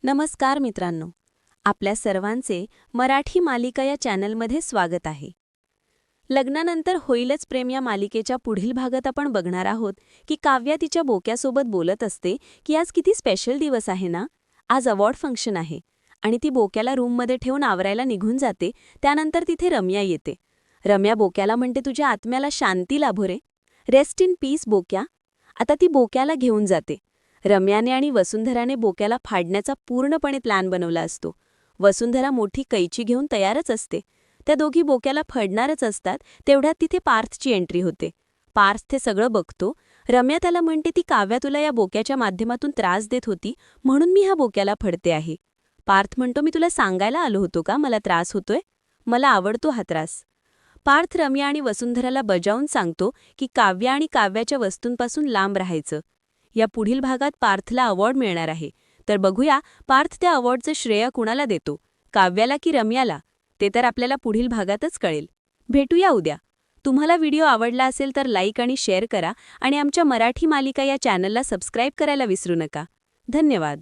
नमस्कार मित्रांनो, आपल्या सर्वांचे मराठी मालिका या चॅनलमध्ये स्वागत आहे. लग्नानंतर होईलच प्रेम या मालिकेच्या पुढील भागात आपण बघणार आहोत की काव्या तिच्या बोक्यासोबत बोलत असते की आज किती स्पेशल दिवस आहे ना. आज अवॉर्ड फंक्शन आहे आणि ती बोक्याला रूममध्ये ठेवून आवरायला निघून जाते. त्यानंतर तिथे रम्या येते. रम्या बोक्याला म्हणते, तुझ्या आत्म्याला शांती लाभो रे, रेस्ट इन पीस बोक्या. आता ती बोक्याला घेऊन जाते. रम्याने आणि वसुंधराने बोक्याला फाडण्याचा पूर्णपणे प्लॅन बनवला असतो. वसुंधरा मोठी कैची घेऊन तयारच असते. त्या दोघी बोक्याला फडणारच असतात. तेवढ्यात तिथे पार्थची एंट्री होते. पार्थ ते सगळं बघतो. रम्या त्याला म्हणते, ती काव्या तुला या बोक्याच्या माध्यमातून त्रास देत होती म्हणून मी हा बोक्याला फडते आहे. पार्थ म्हणतो, मी तुला सांगायला आलो होतो का मला त्रास होतोय? मला आवडतो हा त्रास. पार्थ रम्या आणि वसुंधराला बजावून सांगतो की काव्या आणि काव्याच्या वस्तूंपासून लांब राहायचं. या पुढील भागात पार्थला अवॉर्ड मिळणार आहे. तर बघूया पार्थ त्या अवॉर्डचं श्रेय कुणाला देतो, काव्याला की रम्याला? ते तर आपल्याला पुढील भागातच कळेल. भेटूया उद्या. तुम्हाला व्हिडिओ आवडला असेल तर लाईक आणि शेअर करा आणि आमच्या मराठी मालिका या चॅनलला सबस्क्राईब करायला विसरू नका. धन्यवाद.